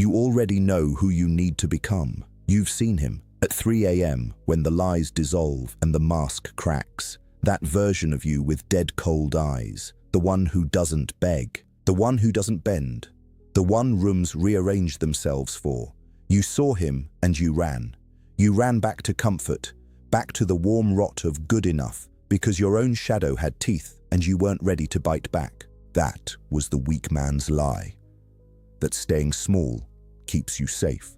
You already know who you need to become. You've seen him at 3 a.m. when the lies dissolve and the mask cracks. That version of you with dead cold eyes, the one who doesn't beg, the one who doesn't bend, the one rooms rearrange themselves for. You saw him and you ran. You ran back to comfort, back to the warm rot of good enough, because your own shadow had teeth and you weren't ready to bite back. That was the weak man's lie. That staying small keeps you safe.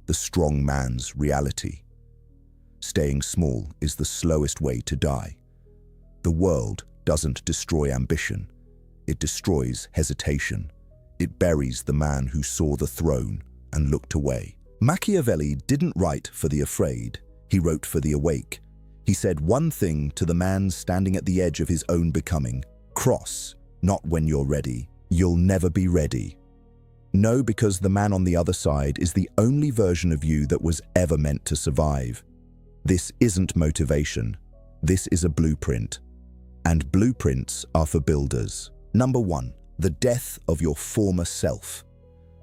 The strong man's reality. Staying small is the slowest way to die. The world doesn't destroy ambition. It destroys hesitation. It buries the man who saw the throne and looked away. Machiavelli didn't write for the afraid. He wrote for the awake. He said one thing to the man standing at the edge of his own becoming: cross, not when you're ready. You'll never be ready. No, because the man on the other side is the only version of you that was ever meant to survive. This isn't motivation. This is a blueprint. And blueprints are for builders. Number 1, the death of your former self.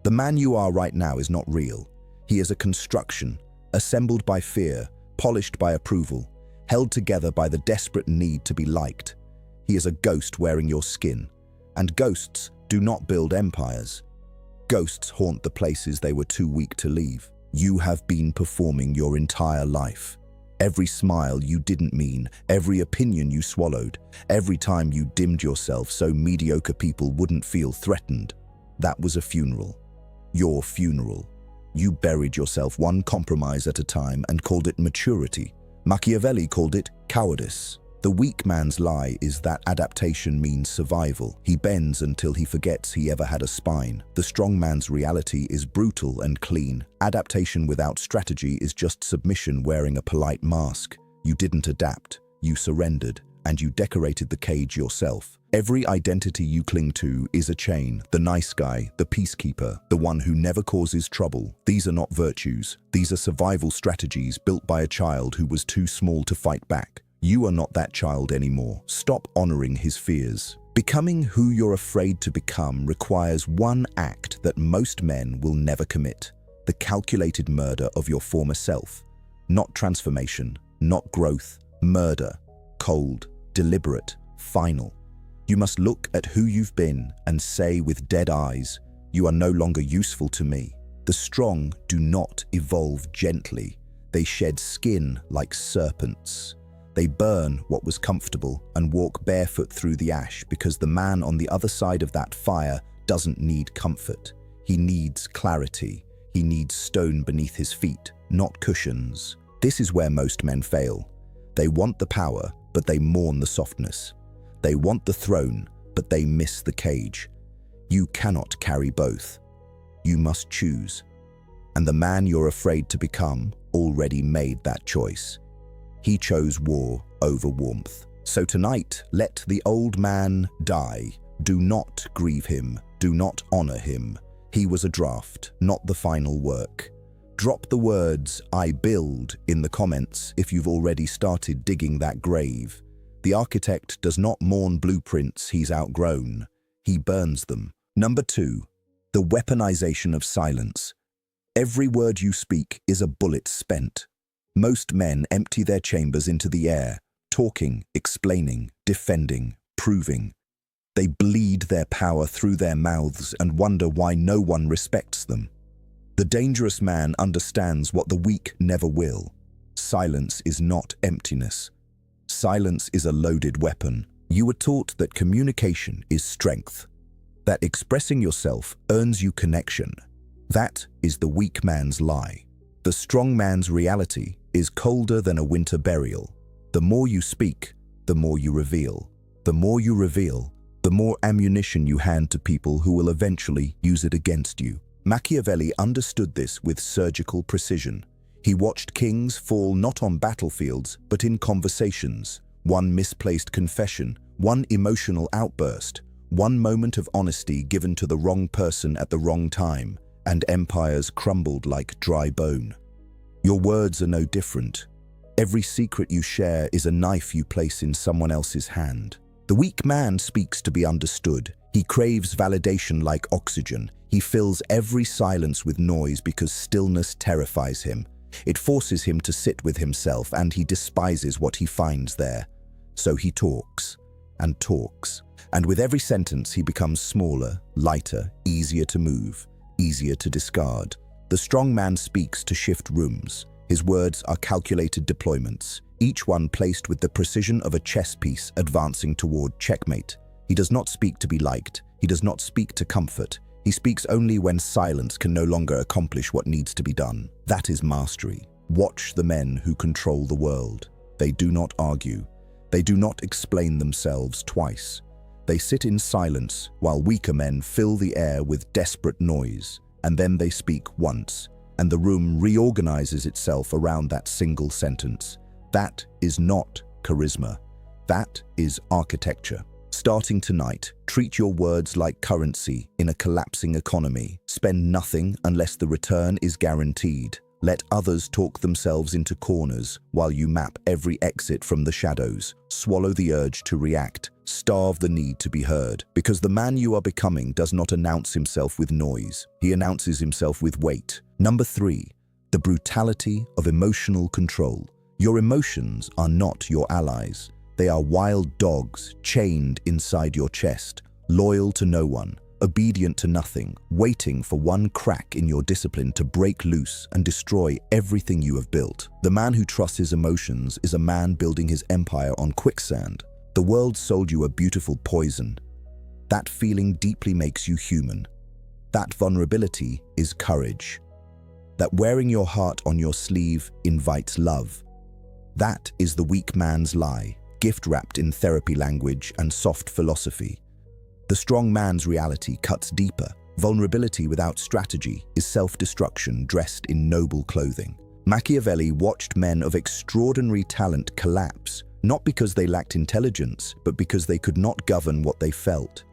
The man you are right now is not real. He is a construction, assembled by fear, polished by approval, held together by the desperate need to be liked. He is a ghost wearing your skin. And ghosts do not build empires. Ghosts haunt the places they were too weak to leave. You have been performing your entire life. Every smile you didn't mean, every opinion you swallowed, every time you dimmed yourself so mediocre people wouldn't feel threatened. That was a funeral. Your funeral. You buried yourself one compromise at a time and called it maturity. Machiavelli called it cowardice. The weak man's lie is that adaptation means survival. He bends until he forgets he ever had a spine. The strong man's reality is brutal and clean. Adaptation without strategy is just submission wearing a polite mask. You didn't adapt, you surrendered, and you decorated the cage yourself. Every identity you cling to is a chain. The nice guy, the peacekeeper, the one who never causes trouble. These are not virtues. These are survival strategies built by a child who was too small to fight back. You are not that child anymore. Stop honoring his fears. Becoming who you're afraid to become requires one act that most men will never commit: the calculated murder of your former self. Not transformation, not growth, murder. Cold, deliberate, final. You must look at who you've been and say with dead eyes, "You are no longer useful to me." The strong do not evolve gently. They shed skin like serpents. They burn what was comfortable and walk barefoot through the ash because the man on the other side of that fire doesn't need comfort. He needs clarity. He needs stone beneath his feet, not cushions. This is where most men fail. They want the power, but they mourn the softness. They want the throne, but they miss the cage. You cannot carry both. You must choose. And the man you're afraid to become already made that choice. He chose war over warmth. So tonight, let the old man die. Do not grieve him. Do not honor him. He was a draft, not the final work. Drop the words "I build" in the comments if you've already started digging that grave. The architect does not mourn blueprints he's outgrown. He burns them. Number 2, the weaponization of silence. Every word you speak is a bullet spent. Most men empty their chambers into the air, talking, explaining, defending, proving. They bleed their power through their mouths and wonder why no one respects them. The dangerous man understands what the weak never will. Silence is not emptiness. Silence is a loaded weapon. You were taught that communication is strength, that expressing yourself earns you connection. That is the weak man's lie. The strong man's reality is colder than a winter burial. The more you speak, the more you reveal. The more you reveal, the more ammunition you hand to people who will eventually use it against you. Machiavelli understood this with surgical precision. He watched kings fall not on battlefields, but in conversations. One misplaced confession, one emotional outburst, one moment of honesty given to the wrong person at the wrong time, and empires crumbled like dry bone. Your words are no different. Every secret you share is a knife you place in someone else's hand. The weak man speaks to be understood. He craves validation like oxygen. He fills every silence with noise because stillness terrifies him. It forces him to sit with himself, and he despises what he finds there. So he talks and talks, and with every sentence he becomes smaller, lighter, easier to move, easier to discard. The strong man speaks to shift rooms. His words are calculated deployments, each one placed with the precision of a chess piece advancing toward checkmate. He does not speak to be liked. He does not speak to comfort. He speaks only when silence can no longer accomplish what needs to be done. That is mastery. Watch the men who control the world. They do not argue. They do not explain themselves twice. They sit in silence while weaker men fill the air with desperate noise, and then they speak once, and the room reorganizes itself around that single sentence. That is not charisma. That is architecture. Starting tonight, treat your words like currency in a collapsing economy. Spend nothing unless the return is guaranteed. Let others talk themselves into corners while you map every exit from the shadows. Swallow the urge to react. Starve the need to be heard. Because the man you are becoming does not announce himself with noise. He announces himself with weight. Number 3, the brutality of emotional control. Your emotions are not your allies. They are wild dogs chained inside your chest, loyal to no one, obedient to nothing, waiting for one crack in your discipline to break loose and destroy everything you have built. The man who trusts his emotions is a man building his empire on quicksand. The world sold you a beautiful poison. That feeling deeply makes you human. That vulnerability is courage. That wearing your heart on your sleeve invites love. That is the weak man's lie, gift wrapped in therapy language and soft philosophy. The strong man's reality cuts deeper. Vulnerability without strategy is self-destruction dressed in noble clothing. Machiavelli watched men of extraordinary talent collapse, not because they lacked intelligence, but because they could not govern what they felt.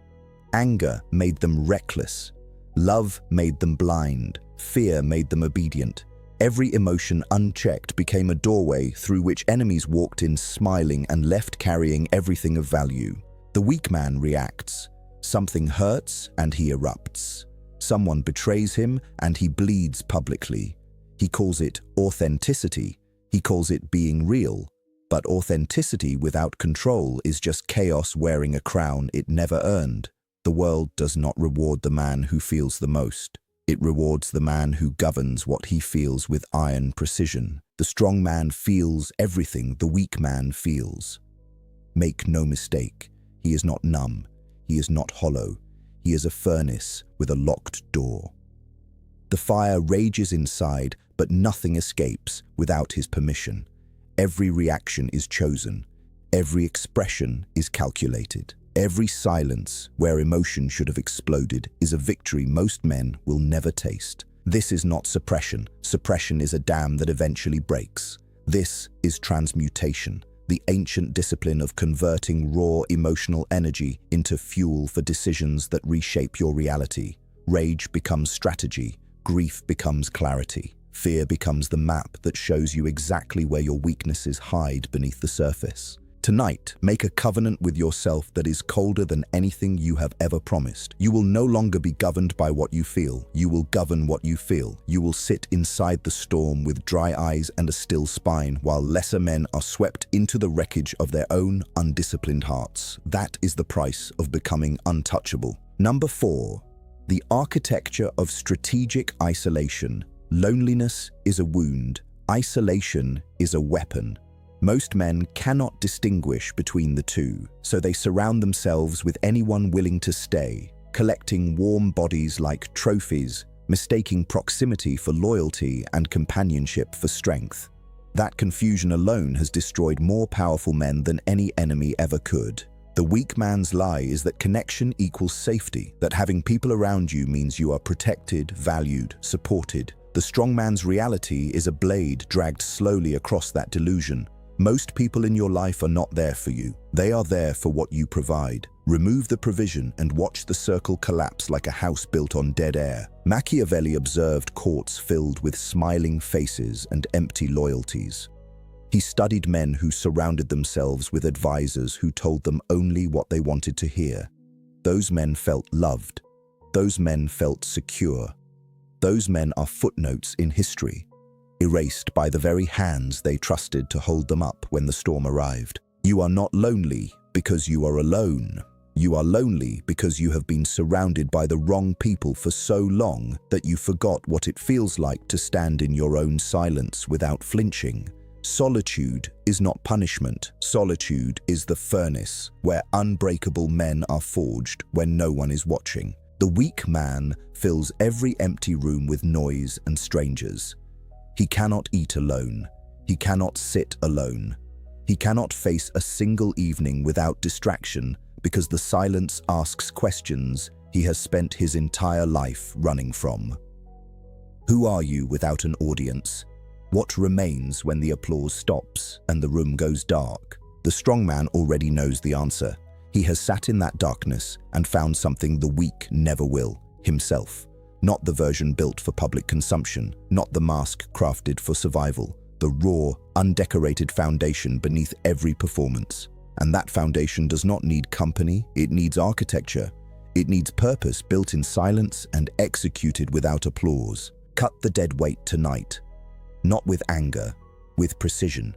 Anger made them reckless. Love made them blind. Fear made them obedient. Every emotion unchecked became a doorway through which enemies walked in smiling and left carrying everything of value. The weak man reacts. Something hurts and he erupts. Someone betrays him and he bleeds publicly. He calls it authenticity. He calls it being real. But authenticity without control is just chaos wearing a crown it never earned. The world does not reward the man who feels the most. It rewards the man who governs what he feels with iron precision. The strong man feels everything the weak man feels. Make no mistake, he is not numb. He is not hollow. He is a furnace with a locked door. The fire rages inside, but nothing escapes without his permission. Every reaction is chosen. Every expression is calculated. Every silence, where emotion should have exploded, is a victory most men will never taste. This is not suppression. Suppression is a dam that eventually breaks. This is transmutation, the ancient discipline of converting raw emotional energy into fuel for decisions that reshape your reality. Rage becomes strategy. Grief becomes clarity. Fear becomes the map that shows you exactly where your weaknesses hide beneath the surface. Tonight, make a covenant with yourself that is colder than anything you have ever promised. You will no longer be governed by what you feel. You will govern what you feel. You will sit inside the storm with dry eyes and a still spine, while lesser men are swept into the wreckage of their own undisciplined hearts. That is the price of becoming untouchable. Number 4, the architecture of strategic isolation. Loneliness is a wound. Isolation is a weapon. Most men cannot distinguish between the two, so they surround themselves with anyone willing to stay, collecting warm bodies like trophies, mistaking proximity for loyalty and companionship for strength. That confusion alone has destroyed more powerful men than any enemy ever could. The weak man's lie is that connection equals safety, that having people around you means you are protected, valued, supported. The strong man's reality is a blade dragged slowly across that delusion. Most people in your life are not there for you. They are there for what you provide. Remove the provision and watch the circle collapse like a house built on dead air. Machiavelli observed courts filled with smiling faces and empty loyalties. He studied men who surrounded themselves with advisors who told them only what they wanted to hear. Those men felt loved. Those men felt secure. Those men are footnotes in history, erased by the very hands they trusted to hold them up when the storm arrived. You are not lonely because you are alone. You are lonely because you have been surrounded by the wrong people for so long that you forgot what it feels like to stand in your own silence without flinching. Solitude is not punishment. Solitude is the furnace where unbreakable men are forged when no one is watching. The weak man fills every empty room with noise and strangers. He cannot eat alone. He cannot sit alone. He cannot face a single evening without distraction because the silence asks questions he has spent his entire life running from. Who are you without an audience? What remains when the applause stops and the room goes dark? The strong man already knows the answer. He has sat in that darkness and found something the weak never will, himself. Not the version built for public consumption, not the mask crafted for survival, the raw, undecorated foundation beneath every performance. And that foundation does not need company, it needs architecture. It needs purpose built in silence and executed without applause. Cut the dead weight tonight, not with anger, with precision.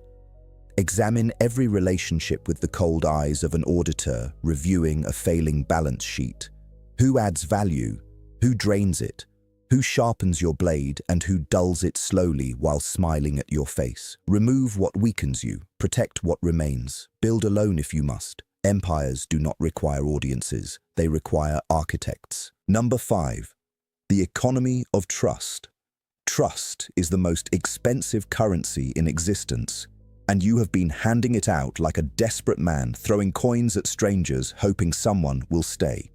Examine every relationship with the cold eyes of an auditor reviewing a failing balance sheet. Who adds value? Who drains it? Who sharpens your blade and who dulls it slowly while smiling at your face? Remove what weakens you, protect what remains. Build alone if you must. Empires do not require audiences, they require architects. Number 5, the economy of trust. Trust is the most expensive currency in existence, and you have been handing it out like a desperate man throwing coins at strangers hoping someone will stay.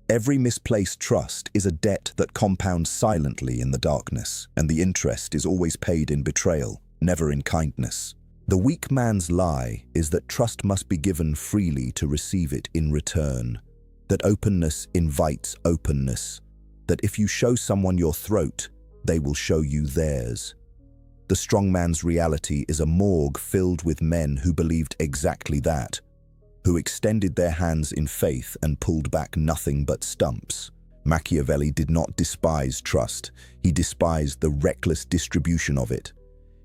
Every misplaced trust is a debt that compounds silently in the darkness, and the interest is always paid in betrayal, never in kindness. The weak man's lie is that trust must be given freely to receive it in return, that openness invites openness, that if you show someone your throat, they will show you theirs. The strong man's reality is a morgue filled with men who believed exactly that, who extended their hands in faith and pulled back nothing but stumps. Machiavelli did not despise trust, he despised the reckless distribution of it.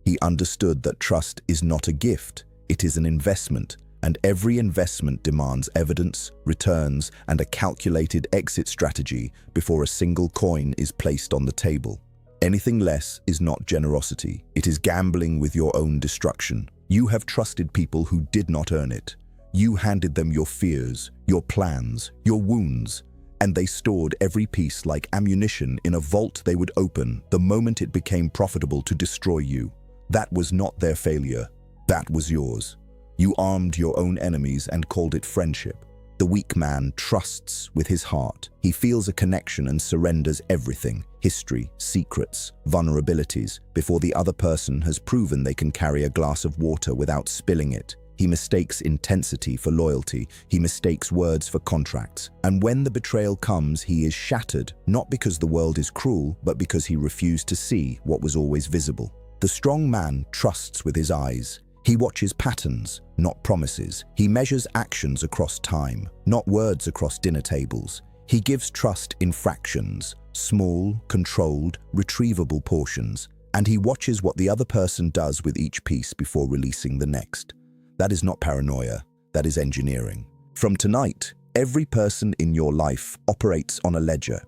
He understood that trust is not a gift, it is an investment, and every investment demands evidence, returns, and a calculated exit strategy before a single coin is placed on the table. Anything less is not generosity, it is gambling with your own destruction. You have trusted people who did not earn it. You handed them your fears, your plans, your wounds, and they stored every piece like ammunition in a vault they would open the moment it became profitable to destroy you. That was not their failure, that was yours. You armed your own enemies and called it friendship. The weak man trusts with his heart. He feels a connection and surrenders everything, history, secrets, vulnerabilities, before the other person has proven they can carry a glass of water without spilling it. He mistakes intensity for loyalty. He mistakes words for contracts. And when the betrayal comes, he is shattered, not because the world is cruel, but because he refused to see what was always visible. The strong man trusts with his eyes. He watches patterns, not promises. He measures actions across time, not words across dinner tables. He gives trust in fractions, small, controlled, retrievable portions, and he watches what the other person does with each piece before releasing the next. That is not paranoia, that is engineering. From tonight, every person in your life operates on a ledger.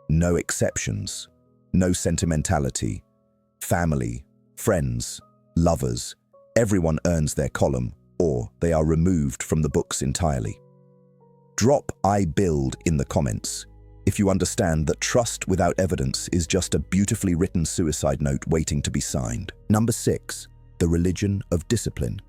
No exceptions, no sentimentality. Family, friends, lovers, everyone earns their column, or they are removed from the books entirely. Drop "I build" in the comments if you understand that trust without evidence is just a beautifully written suicide note waiting to be signed. Number 6, the religion of discipline.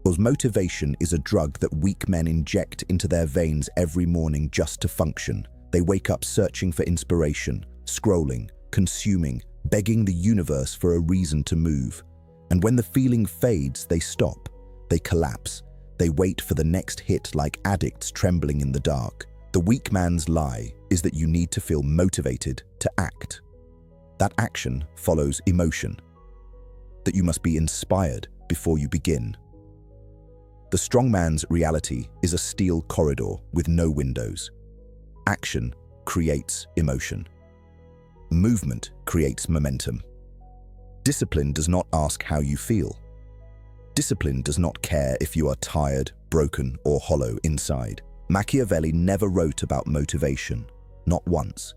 Because motivation is a drug that weak men inject into their veins every morning just to function. They wake up searching for inspiration, scrolling, consuming, begging the universe for a reason to move. And when the feeling fades, they stop, they collapse, they wait for the next hit like addicts trembling in the dark. The weak man's lie is that you need to feel motivated to act. That action follows emotion, that you must be inspired before you begin. The strongman's reality is a steel corridor with no windows. Action creates emotion. Movement creates momentum. Discipline does not ask how you feel. Discipline does not care if you are tired, broken, or hollow inside. Machiavelli never wrote about motivation, not once.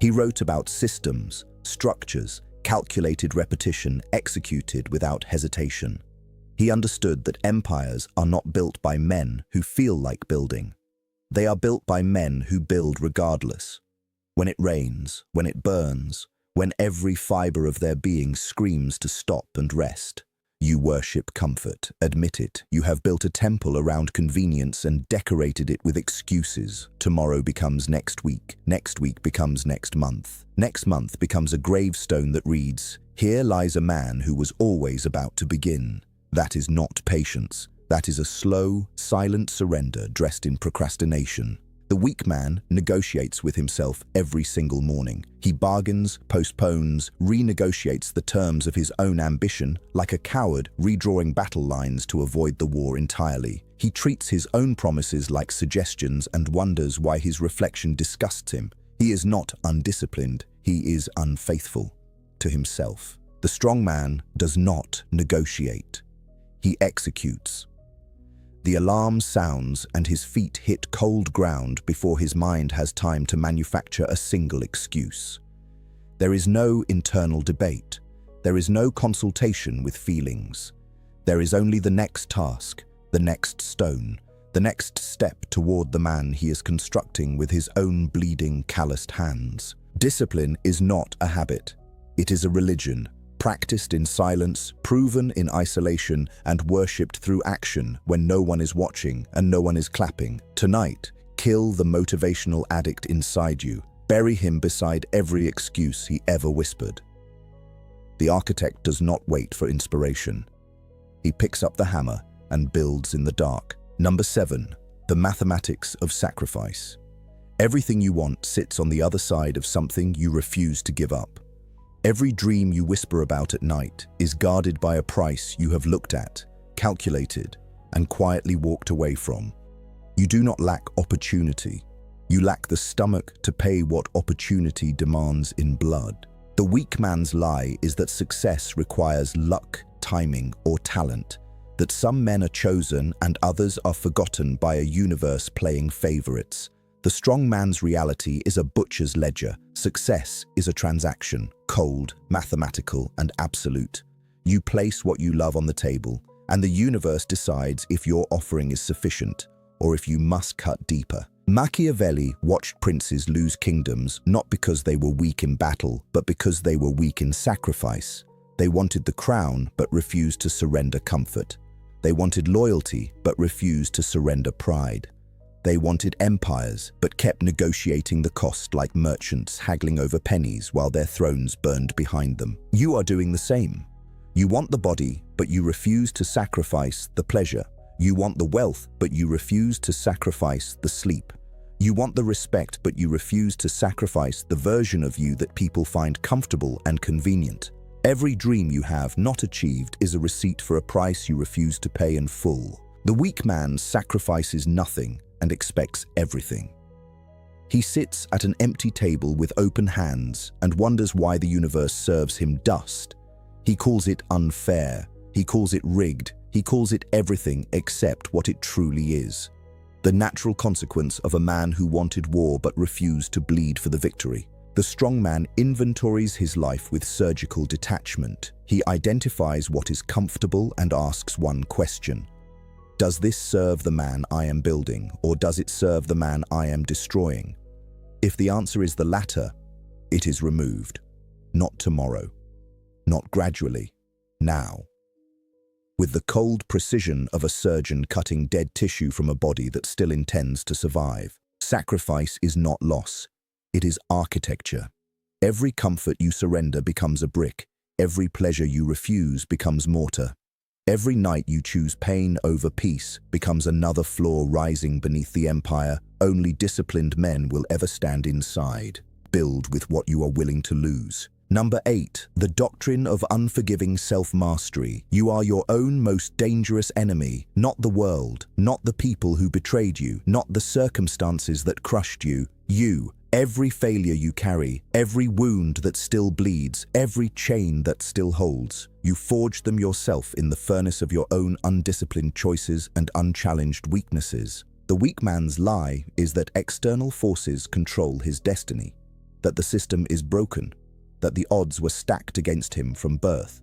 He wrote about systems, structures, calculated repetition executed without hesitation. He understood that empires are not built by men who feel like building. They are built by men who build regardless. When it rains, when it burns, when every fiber of their being screams to stop and rest. You worship comfort, admit it. You have built a temple around convenience and decorated it with excuses. Tomorrow becomes next week becomes next month becomes a gravestone that reads, "Here lies a man who was always about to begin." That is not patience. That is a slow, silent surrender dressed in procrastination. The weak man negotiates with himself every single morning. He bargains, postpones, renegotiates the terms of his own ambition, like a coward redrawing battle lines to avoid the war entirely. He treats his own promises like suggestions and wonders why his reflection disgusts him. He is not undisciplined, he is unfaithful to himself. The strong man does not negotiate. He executes. The alarm sounds and his feet hit cold ground before his mind has time to manufacture a single excuse. There is no internal debate. There is no consultation with feelings. There is only the next task, the next stone, the next step toward the man he is constructing with his own bleeding, calloused hands. Discipline is not a habit. It is a religion. Practiced in silence, proven in isolation, and worshipped through action when no one is watching and no one is clapping. Tonight, kill the motivational addict inside you. Bury him beside every excuse he ever whispered. The architect does not wait for inspiration. He picks up the hammer and builds in the dark. Number 7. The mathematics of sacrifice. Everything you want sits on the other side of something you refuse to give up. Every dream you whisper about at night is guarded by a price you have looked at, calculated, and quietly walked away from. You do not lack opportunity. You lack the stomach to pay what opportunity demands in blood. The weak man's lie is that success requires luck, timing, or talent, that some men are chosen and others are forgotten by a universe playing favorites. The strong man's reality is a butcher's ledger. Success is a transaction, cold, mathematical, and absolute. You place what you love on the table, and the universe decides if your offering is sufficient or if you must cut deeper. Machiavelli watched princes lose kingdoms not because they were weak in battle, but because they were weak in sacrifice. They wanted the crown but refused to surrender comfort. They wanted loyalty but refused to surrender pride. They wanted empires, but kept negotiating the cost like merchants haggling over pennies while their thrones burned behind them. You are doing the same. You want the body, but you refuse to sacrifice the pleasure. You want the wealth, but you refuse to sacrifice the sleep. You want the respect, but you refuse to sacrifice the version of you that people find comfortable and convenient. Every dream you have not achieved is a receipt for a price you refuse to pay in full. The weak man sacrifices nothing and expects everything. He sits at an empty table with open hands and wonders why the universe serves him dust. He calls it unfair, he calls it rigged, he calls it everything except what it truly is. The natural consequence of a man who wanted war but refused to bleed for the victory. The strong man inventories his life with surgical detachment. He identifies what is comfortable and asks one question. Does this serve the man I am building, or does it serve the man I am destroying? If the answer is the latter, it is removed. Not tomorrow. Not gradually. Now. With the cold precision of a surgeon cutting dead tissue from a body that still intends to survive. Sacrifice is not loss. It is architecture. Every comfort you surrender becomes a brick. Every pleasure you refuse becomes mortar. Every night you choose pain over peace becomes another floor rising beneath the empire only disciplined men will ever stand inside. Build with what you are willing to lose. Number 8. The doctrine of unforgiving self-mastery. You are your own most dangerous enemy, not the world, not the people who betrayed you, not the circumstances that crushed you. You. Every failure you carry, every wound that still bleeds, every chain that still holds. You forged them yourself in the furnace of your own undisciplined choices and unchallenged weaknesses. The weak man's lie is that external forces control his destiny, that the system is broken, that the odds were stacked against him from birth.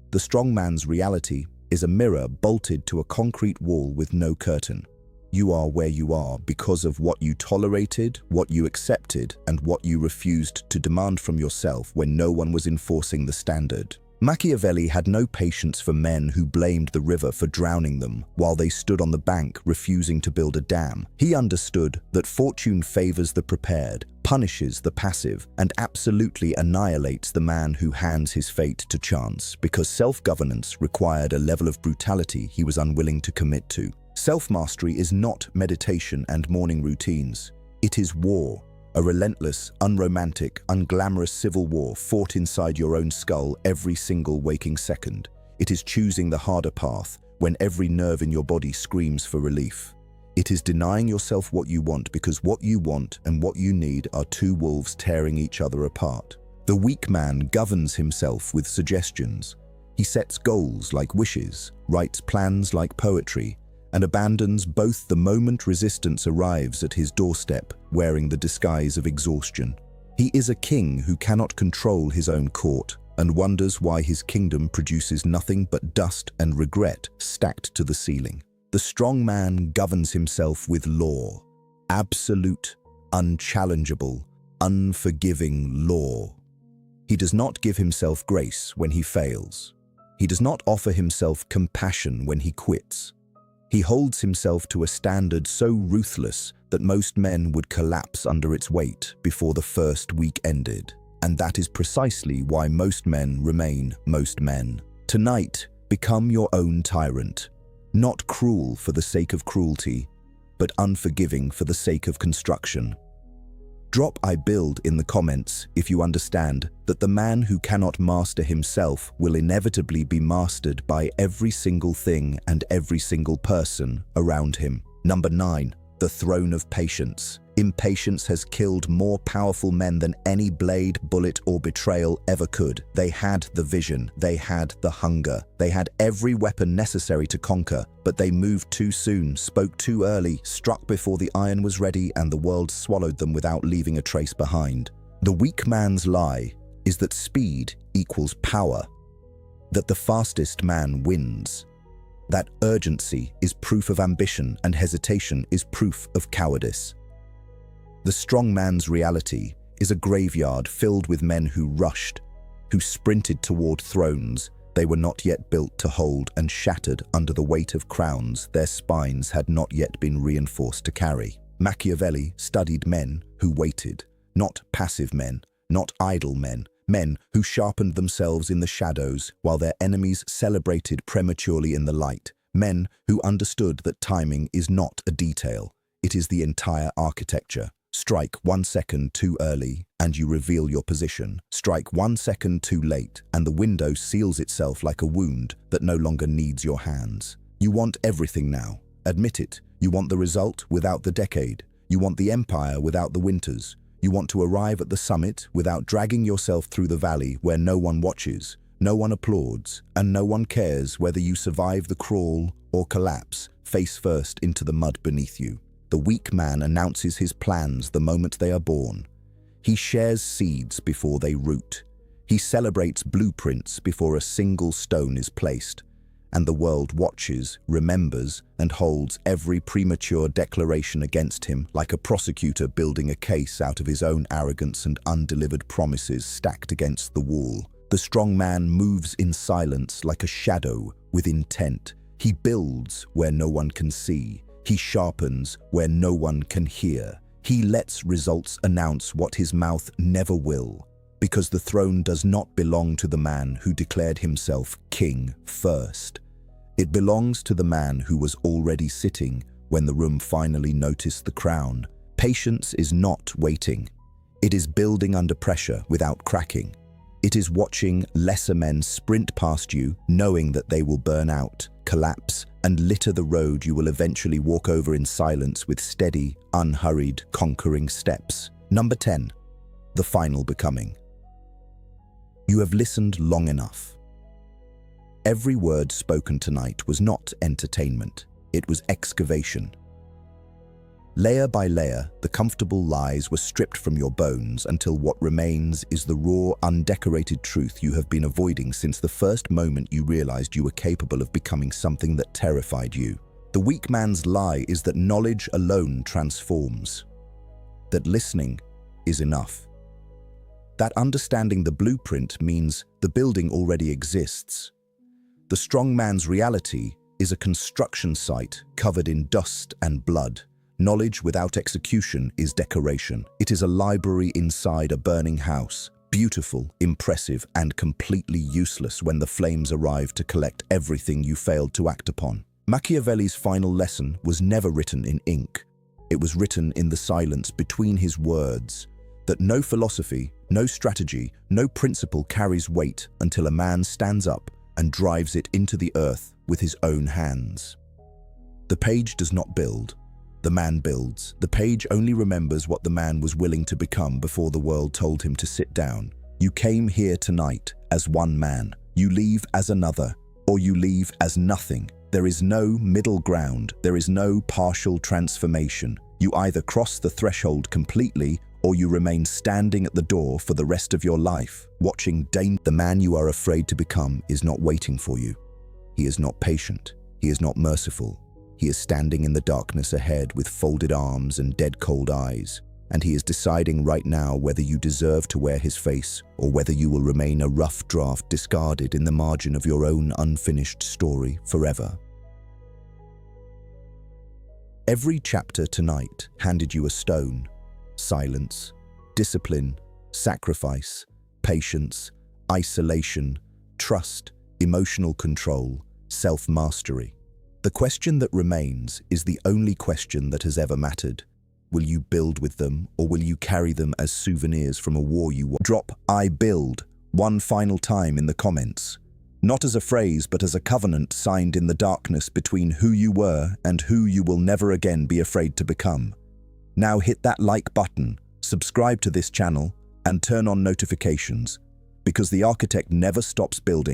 The strong man's reality is a mirror bolted to a concrete wall with no curtain. You are where you are because of what you tolerated, what you accepted, and what you refused to demand from yourself when no one was enforcing the standard. Machiavelli had no patience for men who blamed the river for drowning them while they stood on the bank refusing to build a dam. He understood that fortune favors the prepared, punishes the passive, and absolutely annihilates the man who hands his fate to chance, because self-governance required a level of brutality he was unwilling to commit to. Self-mastery is not meditation and morning routines. It is war, a relentless, unromantic, unglamorous civil war fought inside your own skull every single waking second. It is choosing the harder path when every nerve in your body screams for relief. It is denying yourself what you want because what you want and what you need are two wolves tearing each other apart. The weak man governs himself with suggestions. He sets goals like wishes, writes plans like poetry, and abandons both the moment resistance arrives at his doorstep wearing the disguise of exhaustion. He is a king who cannot control his own court and wonders why his kingdom produces nothing but dust and regret stacked to the ceiling. The strong man governs himself with law, absolute, unchallengeable, unforgiving law. He does not give himself grace when he fails. He does not offer himself compassion when he quits. He holds himself to a standard so ruthless that most men would collapse under its weight before the first week ended. And that is precisely why most men remain most men. Tonight, become your own tyrant. Not cruel for the sake of cruelty, but unforgiving for the sake of construction. Drop "I build" in the comments if you understand that the man who cannot master himself will inevitably be mastered by every single thing and every single person around him. Number 9. The throne of patience. Impatience has killed more powerful men than any blade, bullet, or betrayal ever could. They had the vision, they had the hunger, they had every weapon necessary to conquer, but they moved too soon, spoke too early, struck before the iron was ready, and the world swallowed them without leaving a trace behind. The weak man's lie is that speed equals power, that the fastest man wins, that urgency is proof of ambition and hesitation is proof of cowardice. The strong man's reality is a graveyard filled with men who rushed, who sprinted toward thrones they were not yet built to hold and shattered under the weight of crowns their spines had not yet been reinforced to carry. Machiavelli studied men who waited, not passive men, not idle men, men who sharpened themselves in the shadows while their enemies celebrated prematurely in the light, men who understood that timing is not a detail, it is the entire architecture. Strike 1 second too early and you reveal your position. Strike 1 second too late and the window seals itself like a wound that no longer needs your hands. You want everything now. Admit it. You want the result without the decade. You want the empire without the winters. You want to arrive at the summit without dragging yourself through the valley where no one watches, no one applauds, and no one cares whether you survive the crawl or collapse face first into the mud beneath you. The weak man announces his plans the moment they are born. He shares seeds before they root. He celebrates blueprints before a single stone is placed. And the world watches, remembers, and holds every premature declaration against him like a prosecutor building a case out of his own arrogance and undelivered promises stacked against the wall. The strong man moves in silence like a shadow with intent. He builds where no one can see. He sharpens where no one can hear. He lets results announce what his mouth never will, because the throne does not belong to the man who declared himself king first. It belongs to the man who was already sitting when the room finally noticed the crown. Patience is not waiting. It is building under pressure without cracking. It is watching lesser men sprint past you, knowing that they will burn out, collapse, and litter the road you will eventually walk over in silence with steady, unhurried, conquering steps. Number 10. The final becoming. You have listened long enough. Every word spoken tonight was not entertainment, it was excavation. Layer by layer, the comfortable lies were stripped from your bones until what remains is the raw, undecorated truth you have been avoiding since the first moment you realized you were capable of becoming something that terrified you. The weak man's lie is that knowledge alone transforms, that listening is enough, that understanding the blueprint means the building already exists. The strong man's reality is a construction site covered in dust and blood. Knowledge without execution is decoration. It is a library inside a burning house, beautiful, impressive, and completely useless when the flames arrive to collect everything you failed to act upon. Machiavelli's final lesson was never written in ink. It was written in the silence between his words, that no philosophy, no strategy, no principle carries weight until a man stands up and drives it into the earth with his own hands. The page does not build. The man builds. The page only remembers what the man was willing to become before the world told him to sit down. You came here tonight as one man. You leave as another, or you leave as nothing. There is no middle ground. There is no partial transformation. You either cross the threshold completely, or you remain standing at the door for the rest of your life, watching the man you are afraid to become is not waiting for you. He is not patient. He is not merciful. He is standing in the darkness ahead with folded arms and dead cold eyes, and he is deciding right now whether you deserve to wear his face or whether you will remain a rough draft discarded in the margin of your own unfinished story forever. Every chapter tonight handed you a stone: silence, discipline, sacrifice, patience, isolation, trust, emotional control, self-mastery. The question that remains is the only question that has ever mattered. Will you build with them, or will you carry them as souvenirs from a war you won? Drop "I build" one final time in the comments. Not as a phrase, but as a covenant signed in the darkness between who you were and who you will never again be afraid to become. Now hit that like button, subscribe to this channel, and turn on notifications, because the architect never stops building.